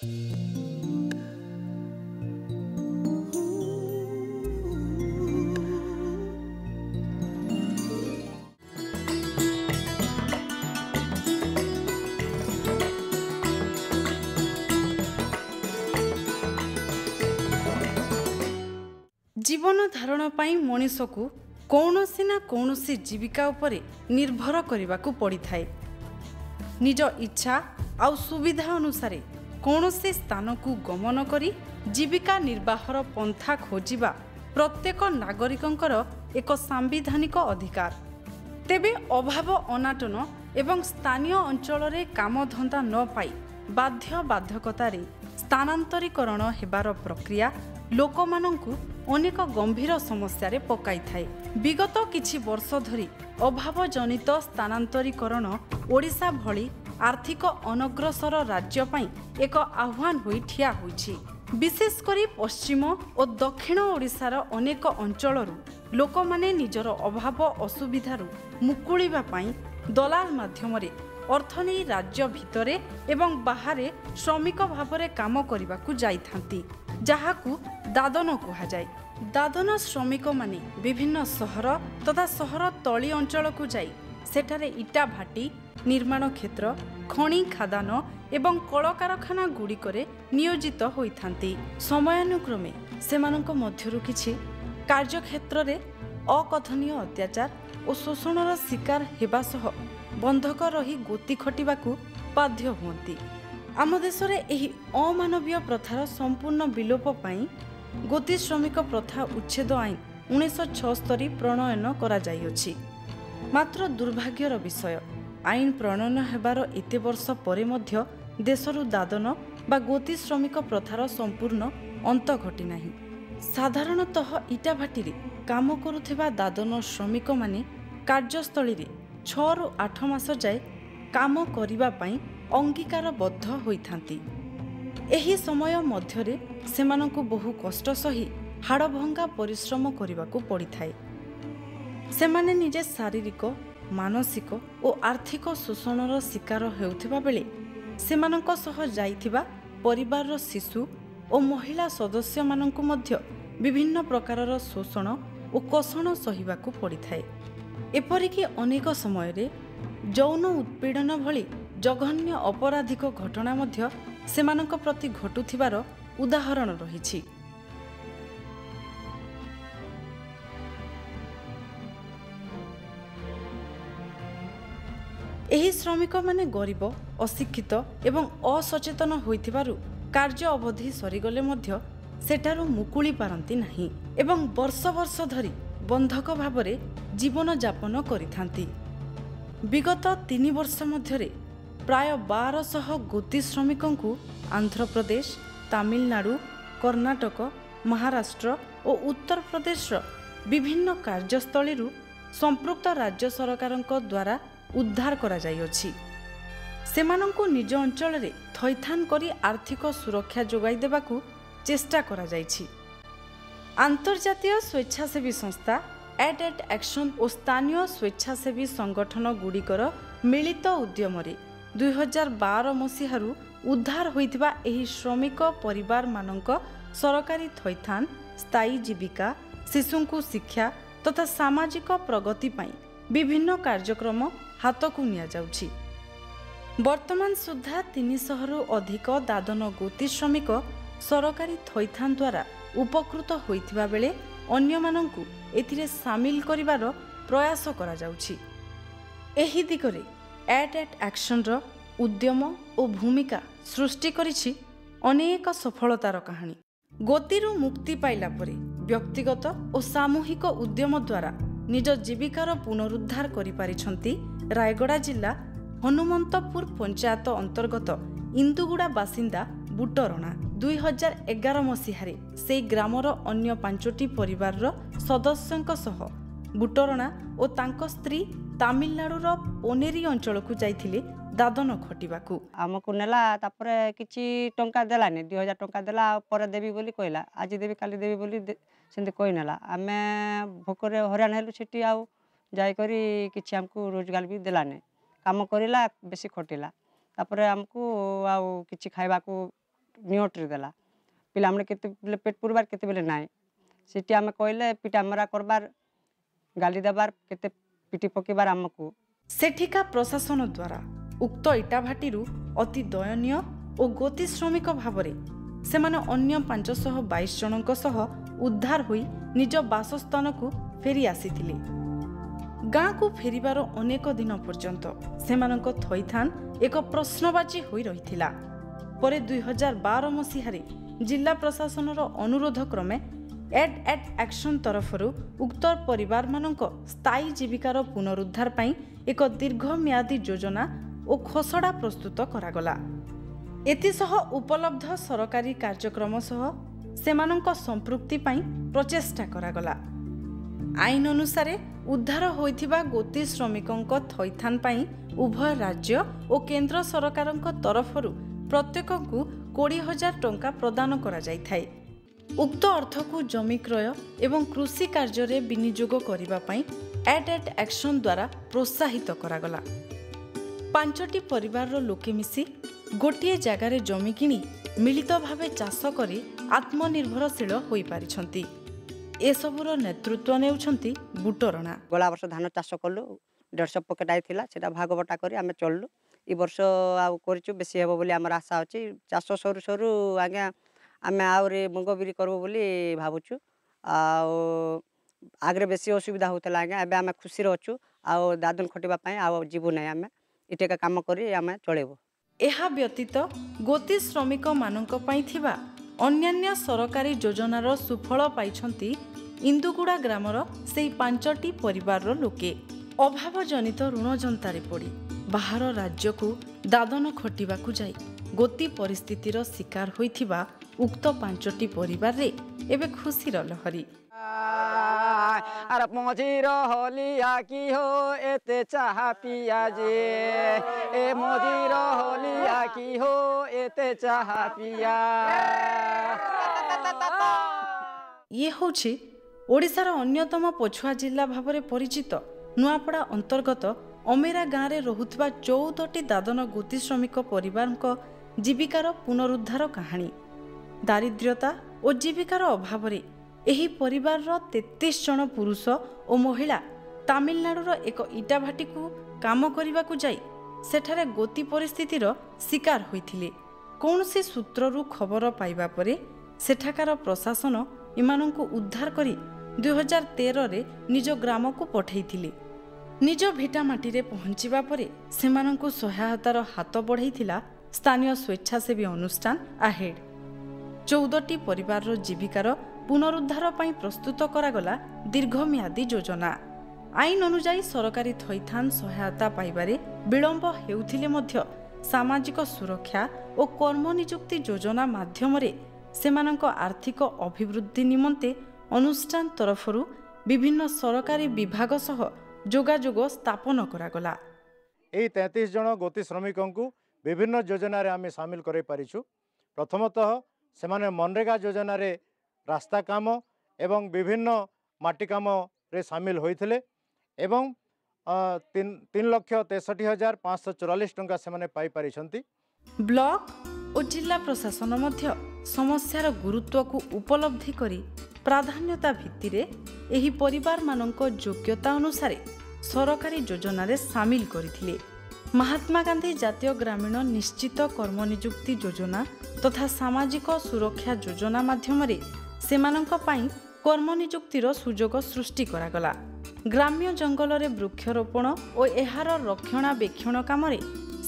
जीवन धारण पाई मनीष को कौनसी ना कौनसी जीविका उपरे निर्भर करने को पड़ी थाए। निज इच्छा आउ सुविधा अनुसार कौनसी स्थान को गमन करी जीविका निर्वाहर पंथा खोजिबा प्रत्येक नागरिकंकर एक सांविधानिक अधिकार। तेबे अभाव अनाटन एवं स्थानीय अंचल रे काम धंदा न पाई बाध्य बाध्यकतारे स्थानांतरीकरण हेबार प्रक्रिया लोकमानंकु अनेक गंभीर समस्या पकाई थाए। विगत किछि वर्ष धरी अभाव जनित स्थानांतरीकरण ओडिशा भली आर्थिक अनग्रसर राज्य पई एक आह्वान होई ठिया होईछि। विशेषकर पश्चिम और दक्षिण ओडिशार अनेक अंचलरू लोकमाने निजर अभाव असुविधारू मुकुलिबा पई दलाल माध्यमरे अर्थ नहीं राज्य भितरे एवं बाहरे श्रमिक भावरे काम करबाकू जाइथांती, जहाकू दादन कुहाଯାଏ। दादन श्रमिक माने विभिन्न सहर तथा सहर तली अंचल को जाई सेठारे इटा भाटी निर्माण क्षेत्र खणी खादान एवं कलकारखाना गुड़िकरे नियोजित होइथांती। समयानुक्रमे सेमानंक मध्यरु किछि कार्यक्षेत्र रे अकथनीय अत्याचार और शोषणर शिकार हेबा सह बंधक रही गोती खटिबाकू बाध्य हुअंती। आम देश में एही अमानवीय प्रथार संपूर्ण विलोप पाई गोती श्रमिक प्रथा उच्छेद आईन 1976 प्रणयन करा जाइअछि। मात्र दुर्भाग्यर विषय आईन प्रणयन हेबार एते वर्ष परे मध्य देशरू दादन बा गोती श्रमिक प्रथार संपूर्ण अंत घटी नाही। साधारणतः इटाभाटी रे काम करुथिबा दादन श्रमिक माने कार्यस्थली रे 6 ରୁ 8 मास जाए काम करिबा पई अंगीकारबद्ध होइथांती। एही समय मध्यरे सेमानंकु बहु कष्ट सही हाड़भंगा परिश्रम करबाकू पड़िथाए। सेमाने निजे शारीरिक मानसिक और आर्थिक शोषणर शिकार हेउथिबा बेले सेमानंक सह जाइथिबा परिवारर शिशु और महिला सदस्य मानंकु मध्य विभिन्न प्रकारर शोषण और कषण सहिबाकू पड़िथाए। एपरिकी अनेक समय रे यौन उत्पीड़न भली जघन्य अपराधिक घटना मध्य सेमानंक प्रति घटुथिबार उदाहरण रहिछि। एही श्रमिक माने गरीब अशिक्षित एवं असचेतन होइथिबारु कार्य अवधि सरीगले मध्य सेठारु मुकुली पारंती नाही एवं वर्ष वर्ष धरी बंधक भावरे जीवन यापन करिथांती। विगत 3 वर्ष मध्यरे प्राय 1200 गोती श्रमिकंकु आंध्र प्रदेश तमिलनाडु कर्नाटक महाराष्ट्र और उत्तर प्रदेश विभिन्न कार्यस्थली संपृक्त राज्य सरकारंक द्वारा उद्धार करा जाइअछि। सेमानंकु निज अंचल रे थैथान करी आर्थिक सुरक्षा जोगाई देबाकू चेष्टा करा जाइछि। आंतर्जातीय स्वेच्छासेवी संस्था एड एक्शन और स्थानीय स्वेच्छासेवी संगठन गुड़िकर मिलित उद्यम 2012 मसीहारू उद्धार होइथिबा एही श्रमिक परिवार मानक सरकारी थैथान स्थायी जीविका शिशुंकु शिक्षा तथा सामाजिक प्रगति पाई विभिन्न कार्यक्रम हाथ को निया जाउछि। वर्तमान सुधा 300 रु अधिक दादन गोती श्रमिक सरकारी थैथान द्वारा उपकृत होइथिबा बेले अन्य मानंकु एथिरे सामिल करिवार प्रयास करा जाउछि। एही दिगरे एड एक्शन रो उद्यम और भूमिका सृष्टि करिछि अनेक सफलतार कहानी। गोतीरू मुक्ति पाइला परे व्यक्तिगत और सामूहिक उद्यम द्वारा निज जीविकार पुनरुद्धार करि पारिछंती रायगड़ा जिला हनुमंतपुर पंचायत अंतर्गत इंदुगुड़ा बासिंदा बुटरणा। 2011 मसीहारे से ग्रामर अन्य 5टी परिवार सदस्यों सह बुटरणा और तांको स्त्री तमिलनाडुर पोनेरी अंचल को जाइथिले दादन खटिबाकू। आमको नेला तापरे किछि टंका देलानी 2000 टंका देला पर देबी बोली कहला आज देबी काली देबी बोली सेंति कहि नेला। आमे भोकरे हरान हेलु छिटी आउ जाई करी किछि हमको रोजगार भी देलाने काम करिला बेसी खटिला तापरे हमको आउ किछि खाइबाकू नियोट्री देला पिला हमने केते बेले पेट पुरबार केते बेले नाय सेठी आमे कहले पिटा मरा करबार गाली देबार केते पिटी पकेबार हमकु सेठिका प्रशासन द्वारा उक्त इटाभाटीरू अति दयनीय और गति श्रमिक भावरे सेमाने अन्य 522 जनक सह उद्धार होई निज बासस्थान को फेरी आसीथिले। गाँ को फेरिबार अनेक दिन पर्यंत सेमानक थैथान एक प्रश्नबाची होई रहिथिला। परे 2012 मसीहारे जिला प्रशासनर अनुरोध क्रमे एट एक्शन तरफरु उक्त परिवार मानक स्थायी जीविकार पुनरुद्धार पाई एक दीर्घम्यादी योजना और खसड़ा प्रस्तुत करागला। एतिसह उपलब्ध सरकारी कार्यक्रम सह सेमानक संपृक्ति पाई प्रचेष्टा करागला। आईन अनुसार उद्धार होइथिबा गोती श्रमिकंक थैथान पाई उभय राज्य और केंद्र सरकारंक तरफरु प्रत्येकଙ୍କୁ 20,000 टंका प्रदान करा जाइथाय। उक्त अर्थ को जमी क्रय एवं कृषि कार्य विनियोग करिबा पाई एट एक्शन द्वारा प्रोत्साहित करागला। 5टी परिवार लोके मिसी गोटे जगार जमी किनी मिलित भावे चाष करी आत्मनिर्भरशील होई पारिछंती। एसबुर नेतृत्व नेउछंती बुटरणा। गला वर्ष धान चाष कलु 150 पकेट आइथिला सेटा भागबटा करी आमे चललु। ई वर्ष आउ करचु बेसी हेबो बोली हमर आशा अछि। चाष सरू सरू आज्ञा आमे आउरे मुंग बिरी करबो बोली भाबुछु। आगरे बेसी असुविधा होतला आज्ञा एबे आमे खुशी रहछु। आउ दादन खटिबा पई आउ जीवु नै आमे इटेका काम करी आमे चलेबो। एहा व्यतीत गोती श्रमिक मानक पई थिबा अन्यान्य सरकारी योजनार सुफल पाइछंती इंदुगुड़ा ग्रामर सेई 5टी परिवार लोके। अभाव जनित ऋण जंतारे पड़ी बाहर राज्य को दादन खटिबाकू जाई गोती परिस्थितिर शिकार होइथिबा उक्त 5टी परिवार रे एबे खुशीर लहरी। अरे मझीर होलिया की हो एते चाह पिया जे ए मझीर होलिया की हो एते चाह पिया। ये होछि ओडिशार अन्यतम पछुआ जिला भावरे परिचित नुआपड़ा अंतर्गत अमेरा गाँव में रहुथिबा 14टी दादन गोती श्रमिक परिवार जीविकार पुनरुद्धार कहानी। दारिद्र्यता और जीविकार अभाव एही परिवार 33 जन पुरुष और महिला तामिलनाडुर एक इटाभाटी को काम करने को जाई सेठारे गोती परिस्थितिर शिकार होइथिले। कौनसी सूत्ररू खबर पाइबा परे सेठाकार प्रशासन इमानंकु उद्धार करी 2013 रे निज ग्राम को पठेइथिले। निज भिटामाटी रे पहुंचीबा परे सेमानंकु सहायतार हाथ बढ़ाइथिला स्थानीय स्वेच्छासेवी अनुष्ठान आहेड। 14टी परिवार जीविकार पुनरुद्धार पाई प्रस्तुत करागला दीर्घम्यादी योजना। आईन अनुजाई सरकारी थैथान सहायता पाइबारे विलंब हेउथिले मध्य सामाजिक सुरक्षा और कर्म नियुक्ति योजना माध्यमरे सेमानंक आर्थिक अभिवृद्धि निमंते अनुष्ठान तरफरु विभिन्न सरकारी विभाग सह जोगाजोग स्थापन करागला। एई 33 जन गोती श्रमिकंकु विभिन्न योजना रे आमे शामिल करै पारिछु। प्रथमतः सेमाने मनरेगा योजना रे रास्ता काम एवं विभिन्न माटी काम रे शामिल होइथिले एवं 3,63,544 टंका सेमाने पाई पारिछंती। ब्लॉक और जिला प्रशासन मध्य समस्यार गुरुत्व को उपलब्धि करी प्राधान्यता भित्तिरे एही परिवार मानक योग्यता अनुसार सरकारी योजना रे शामिल करिथिले। महात्मा गांधी जातीय ग्रामीण निश्चित कर्म नियुक्ति योजना तथा सामाजिक सुरक्षा योजना माध्यम सेमानंक पाई कर्म नियुक्तिर सुजोग सृष्टि करागला। ग्राम्य जंगल रे वृक्षरोपण और एहार रक्षणाबेक्षण कामरे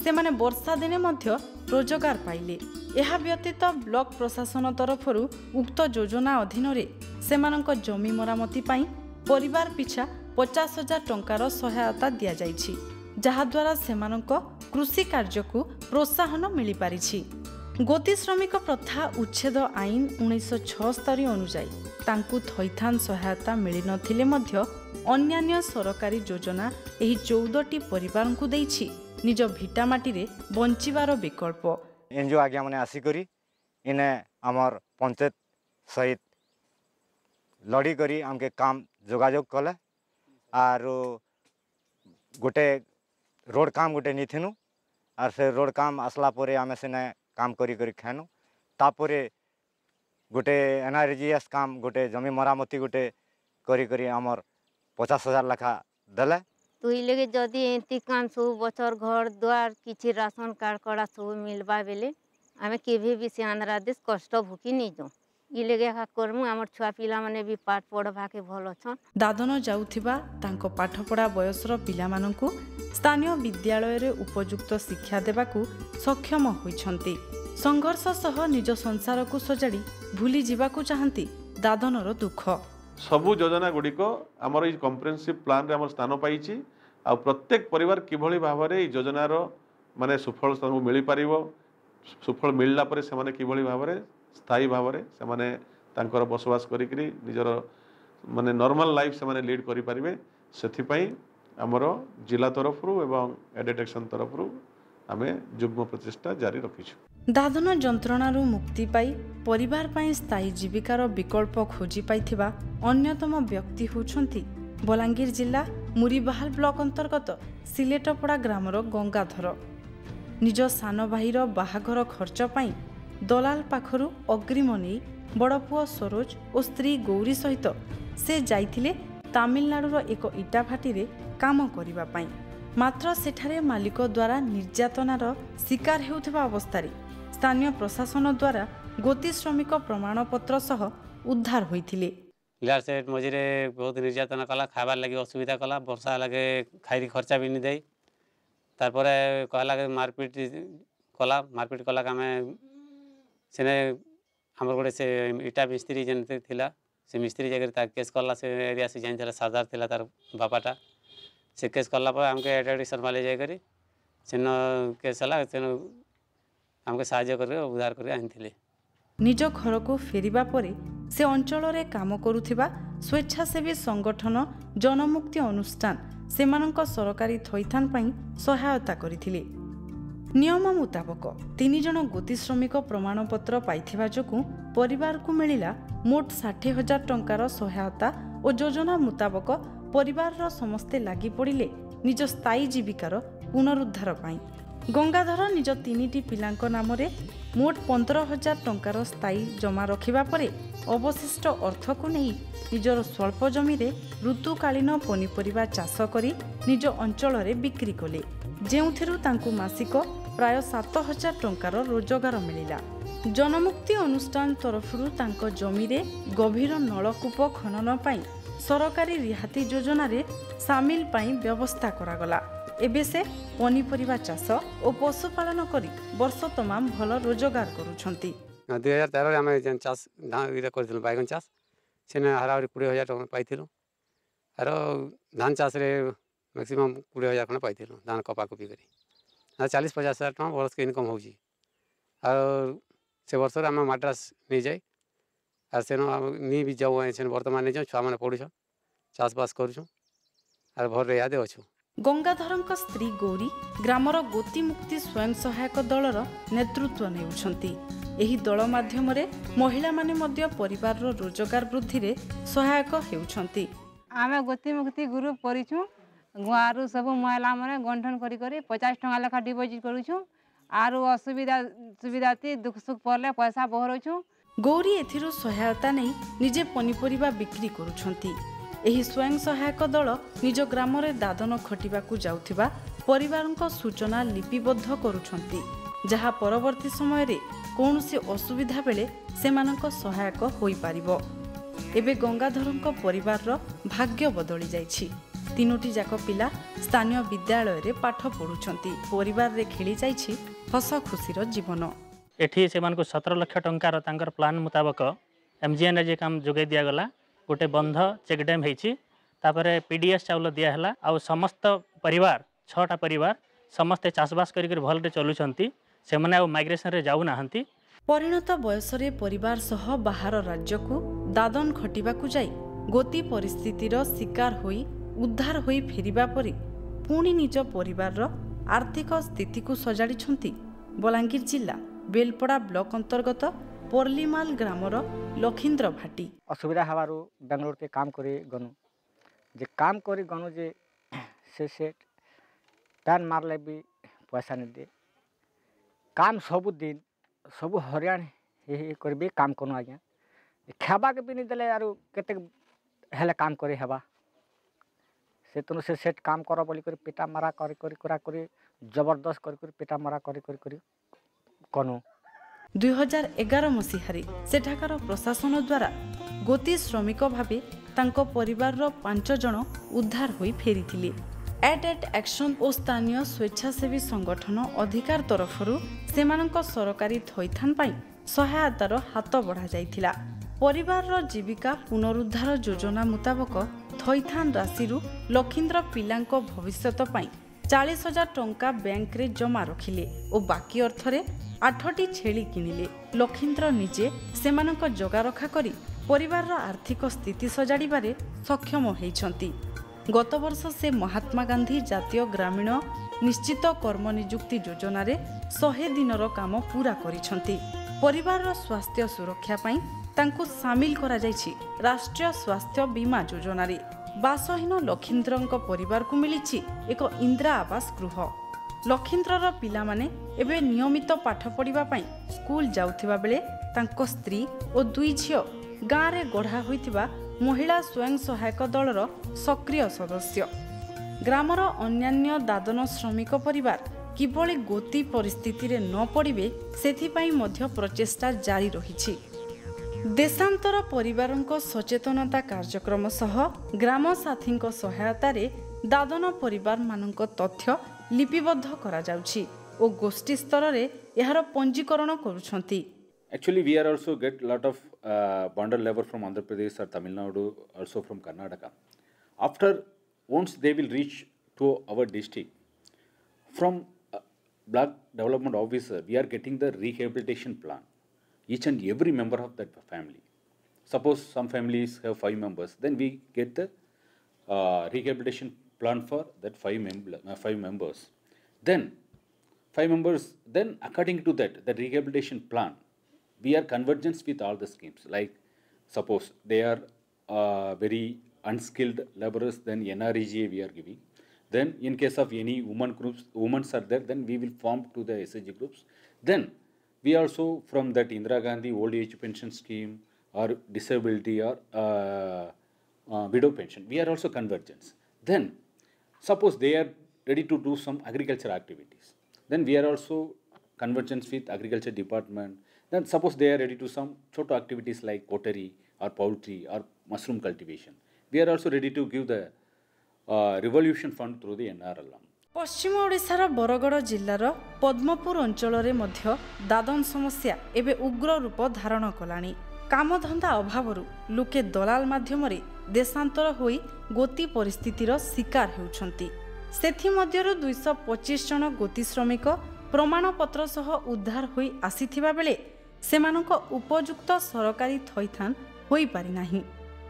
सेमाने वर्षा दिने मध्य रोजगार पाइले। एहा व्यतीत ब्लॉक प्रशासन तरफरु उक्त योजना अधीन रे सेमानंक जमी मरामती पाई परिवार पिछा 50,000 टंकार सहायता दिया जाइछि, जहा द्वारा सेमानंक कृषि कार्य को प्रोत्साहन मिली पारिछि। गोती श्रमिक प्रथा उच्छेद आईन 1976 अनुजाई तांकु थैथान सहायता मिली नथिले मध्य अन्यान्य सरकारी योजना एही 14टी परिवार को देइछि निज भिटामाटी रे बंचिबार विकल्प। एनजीओ आज्ञा माने आसिकरी इने आमर पंचायत सहित लड़ी करी आमके काम जोगाजोग कले आर गोटे रोड काम गोटे निथिनु आर से रोड काम आसला परे आमे सेने काम करी करी खानु तापरे गोटे एनआरजीएस काम गोटे जमी मरामती गोटे करी आमर 50,000 लाखा देले तो ई लगे जदि एंती काम सब बचर घर द्वार किछि राशन कार्ड कड़ा सब मिलबा बेले आमे केभे भी से आंध्र देश कष्ट भुकी नहीं जाऊँ ई लगे एका करमु आमर छुआ पिला माने भी पाठ पढ़बा के भल अछन दादन जाउथिबा तांको पाठपढ़ा बयसर पिलामानंकु स्थानीय विद्यालय रे उपयुक्त शिक्षा देबाकू सक्षम होइछंती। संघर्ष सह निज संसार को सजाड़ी भूली जीवाकू चाहंती दादनर दुख। सबु योजना गुड़िक आमर ये कम्प्रेहेन्सिव प्लान रे आमर स्थान पाइछि आ प्रत्येक परिवार किभଳି भाବରେ এই योजनार माने सुफल मिल पारिबो सुफल मिलला परे से माने किभଳି भाବରେ स्थायी भाବରେ से माने तांकर बसवास करिकरी निजर माने नॉर्मल लाइफ से माने लीड करि पारिबे सेथि पई आमर जिला तरफरु एवं एडिटेक्शन तरफरु आमे जुग्म प्रचेष्टा जारी रखिछु। दादन जंत्रणारू मुक्ति पाई परिवार पाई स्थायी जीविकार विकल्प खोजी पाइथिबा अन्यतम व्यक्ति होउछंती बलांगीर जिला मुरीबाहाल ब्लॉक अंतर्गत सिलेटपड़ा ग्रामर गंगाधर। निज सान भाईर बाहाघर खर्च पाई दलाल पाखरु अग्रिम नहीं बड़ पुओ सरोज और स्त्री गौरी सहित से जाइथिले तामिलनाडुर एक इटा भाटी रे काम करिबा पाई मात्र सेठारे मालिक द्वारा निर्यातनार शिकार हेउथिबा अवस्थारे स्थानीय प्रशासन द्वारा गोती श्रमिक प्रमाणपत्र सह उद्धार होइथिले। लियार सेठ मझे बहुत निर्यातना कला खाबार लगे असुविधा कला वर्षा लगे खाई खर्चा भी नहीं दे तार कहला मारपिट कला आम से आमर गोटे से इटा मिस्त्री जन थिला से मिस्त्री जगह केस कला से एरिया से जान सरदार थिला तार बापाटा से केस कला आमके एटा शर्माले जाकर सेन केस है तेन आमके साहाय्य कर उद्धार कर आनी निज घर को फेरिबा परे से अंचल रे काम करुथिबा स्वेच्छासेवी संगठन जनमुक्ति अनुष्ठान सेमानंक सरकारी थैथान पई सहायता करिथिले। नियम मुताबक 3 जन गोती श्रमिक प्रमाणपत्र पाइथिबा जोगु परिवार को मिलिला मोट 60,000 टंकार सहायता और योजना मुताबक परिवार समस्ते लागी पड़िले निज स्थायी जीविकार पुनरुद्धार पाई। गंगाधर निज 3टी पिलांक नाम रे मोट 15,000 टंकार स्थायी जमा रखिबा परे अवशिष्ट अर्थ को नहीं निजर स्वल्प जमी रे ऋतुकालीन पनीपरिबा चाष करी निज अंचल रे बिक्री कले जेउथिरु तांकु मासिक प्राय 7,000 टंकार रोजगार मिलिला। जनमुक्ति अनुष्ठान तरफरु तांको जमी रे गभीर नलकूप खनन पाई सरकारी रिहाती योजना रे सामिल पाई व्यवस्था करागला। एबे से पनीपरिबा चाष और पशुपालन करी वर्ष तमाम भल रोजगार करुछंती। 2013 आम चाष कर बैगन चाष से हाराहारी 20,000 टका पाइलु आर धान चाष मैक्सीम 20,000 खंड पाइलु धान कपाकपी कर 40-50,000 टका वर्ष के इनकम होची और से वर्ष आम माड्रास नहीं जाए आर से नहीं भी जाऊ से बर्तमान नहीं जाऊँ छुआ मैंने पढ़ुछ चाषबास करुँ आर भर यादे अच्छु। गंगाधरଙ୍କ स्त्री गौरी ग्रामर गोती मुक्ति स्वयं सहायक दलर नेतृत्व नेउछंती। एही दल माध्यमरे महिला माने मध्य परिवार रोजगार वृद्धि रे सहायक हेउछंती। आमे गोती मुक्ति ग्रुप करिछु गुआरु सब महिला माने गंठन करी करी 50 टका लेखा डिपॉजिट करूछु आरु सुविधाती दुख सुख पड़ले पैसा बहरछु। गौरी एथिरु सहायता नहीं निजे पनीपरिबा बिक्री करूछंती। एही स्वयं सहायक दल निज ग्राम रे दादन खटिबाकू जाउथिबा परिवारक सूचना लिपिबद्ध करूछंती जहा परवर्ती समय रे कोनोसी असुविधा बेले सेमानक सहायक होई पारिबो। एबे गंगाधरक परिवार रो भाग्य बदली जाइछि। 3टी जाक पिला स्थानीय विद्यालय रे पाठ पढुछंती। परिवार रे खेली जाइछि हस खुशीर जीवन। एठी सेमानक 17 लाख टंकार तांकर प्लान मुताबक एमजीएन जे काम जोगे दिया गला गोटे बंध चेक डैम होती पीडीएस चाउल दिहला आ समस्त परिवार 6टा परिवार समस्ते चाषबास कर भलरे चलुंट से माइग्रेशन रे जाऊ नाहंती। परिणत बयस रे परिवार सह बाहर राज्य को दादन खटिबाकू जाई गोती परिस्थितिर शिकार होई उद्धार होई फेरिबा परे पुणी निज परिवार आर्थिक स्थिति को सजाड़ी बलांगीर जिला बेलपड़ा ब्लॉक अंतर्गत पर्लीमाल ग्रामर लखींद्र भाटी। असुविधा हबारू बेंगलोर के काम करी गनु जे काम करी गनु जे से पैन मारले भी पैसा नहीं दे काम सबु दिन सबु हरियाण हे करबी काम करूँ आज्ञा खावा के भी नहीं देले आरु केते हेले काम करी हेबा से तुनु से सेट काम कर बोली कर पिटा मारा करी जबरदस्त करी पिटा मारा करी कनु 2011 मसीहारे सेठाकार प्रशासन द्वारा गोती श्रमिक भावे तांको परिवार 5 जन उद्धार होई फेरिथिले। एट एक्शन और स्थानीय स्वेच्छासेवी संगठन अधिकार तरफरु सेमानंको सरकारी थैथान पाई सहायतार हाथ बढ़ा जाइथिला। परिवार जीविका पुनरुद्धार योजना मुताबक थैथान राशि लखींद्र पिलांको भविष्यत पाई 40,000 टंका बैंक रे जमा रखिले और बाकी अर्थरे 8टी छेली किनिले। लखींद्र निजे सेमानंको जगा रखा करी परिवार आर्थिक स्थिति सजाड़िबारे सक्षम होइछंती। गत वर्ष से महात्मा गांधी जातीय ग्रामीण निश्चित कर्म नियुक्ति योजना रे 100 दिनर काम पूरा करिछंती। परिवार स्वास्थ्य सुरक्षा पाई तांको सामिल करा जायछि राष्ट्रीय स्वास्थ्य बीमा योजना रे। बासहीन लखींद्रଙ୍କ परिवार को मिलिछि एक इंदिरा आवास गृह। लखींद्रर पिला माने एबे नियमित पाठ पढ़िबा पाई स्कूल जाउथिबा बेले तांको स्त्री और 2 झियो गाँ रे गढ़ा होइथिबा महिला स्वयं सहायक दलर सक्रिय सदस्य। ग्रामर अन्यान्य दादन श्रमिक परिवार किभली गोती परिस्थिति रे न पड़िबे सेथिपाई मध्य प्रचेष्टा जारी रहिछि। देशांतर परिवारंको सचेतनता कार्यक्रम सह ग्राम साथींको सहायता रे दादन परिवार मानंको तथ्य लिपिबद्ध करा जाउछि ओ गोष्ठी स्तर रे एहार पंजीकरण करूछंती। Actually, we are also get lot of bundle labor from Andhra Pradesh or Tamil Nadu, also from Karnataka. After once they will reach to our district, from block development officer, we are getting the rehabilitation plan. Each and every member of that family. Suppose some families have 5 members, then we get the rehabilitation plan for that 5 members. Then 5 members. Then according to that, the rehabilitation plan, we are convergence with all the schemes. Like suppose they are very unskilled laborers, then NREGA we are giving. Then in case of any women are there, then we will form to the SHG groups. Then we also from that Indira Gandhi old age pension scheme or disability or widow pension, we are also convergence. Then suppose they are ready to do some agriculture activities, then we are also convergence with agriculture department. Then suppose they are ready to some choto activities like pottery or poultry or mushroom cultivation, we are also ready to give the revolution fund through the NRLM. पश्चिम ओडिशार बरगड़ जिल्लार पद्मपुर अंचल मध्य दादन समस्या एबे उग्र रूप धारण कलानी। कामधंदा अभावरु लोके दलाल माध्यम देशांतर होई गोती परिस्थितिर शिकार हेउछंती। सेथि मध्यरु 225 जन गोती श्रमिक प्रमाणपत्र सह उद्धार होई आसीथिबा बेले सेमानक उपयुक्त सरकारी थैथान होई पारि नाही।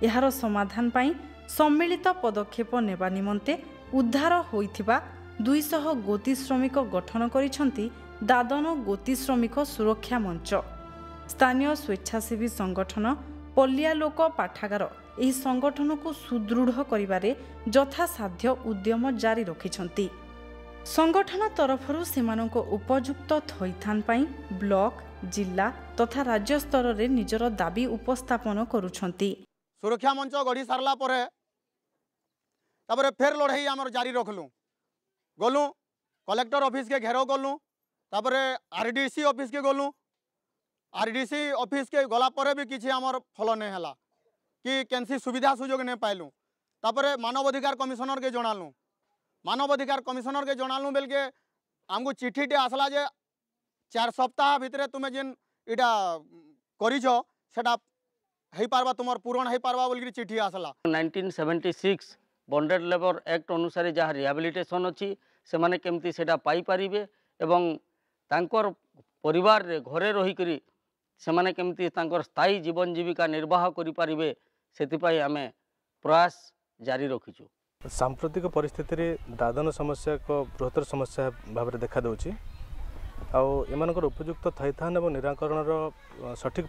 एहार समाधान पाई सम्मिलित पदक्षेप नेबा निमंते उद्धार होइथिबा 200 गोती श्रमिक गठन करिछंती दादन गोती श्रमिक सुरक्षा मंच। स्थानीय स्वेच्छासेवी संगठन पल्लिया लोक पाठागार एही संगठन को सुदृढ़ करिबारे यथासाध्य उद्यम जारी रखिछंती। संगठन तरफरु सेमानक उपयुक्त थैथान पाई ब्लॉक जिला तथा राज्य स्तर रे निजर दाबी उपस्थापन करूछंती। सुरक्षा मंच गढ़ी सारला परे तापरे फेर लड़ाई आमर जारी रखलु। गलु कलेक्टर ऑफिस के घेराव कलु, तापरे आरडीसी ऑफिस के गलु। आरडीसी ऑफिस के गला परे भी किसी आमर फल नहीं हला कि केनसी सुविधा सुजोग नहीं पाइलु। तापरे मानव अधिकार कमिशनर के जणालु। मानव अधिकार कमिशनर के जणालु बेल के आमको चिट्ठीटे आसला जे 4 सप्ताह भितरे तुमे जेन इटा करिछ सेटा हेई पारबा तुमर पूरण हेई पारबा बोल के चिट्ठी आसला। 1976 बॉन्डेड लेबर एक्ट अनुसार जहाँ रिहाबिलिटेशन अच्छी से माने केमती सेटा पाई पारिबे एवं तांकर परिवार रे घरे रही करी से माने केमती तांकर स्थायी जीवन जीविका निर्वाह करि पारिबे सेतिपाई आमे प्रयास जारी रखिछु। सांप्रतिक परिस्थिति रे दादन समस्या को बृहत्तर समस्या भाव देखा दउछि। आ एमानकर उपयुक्त थैथान एवं निराकरण सठिक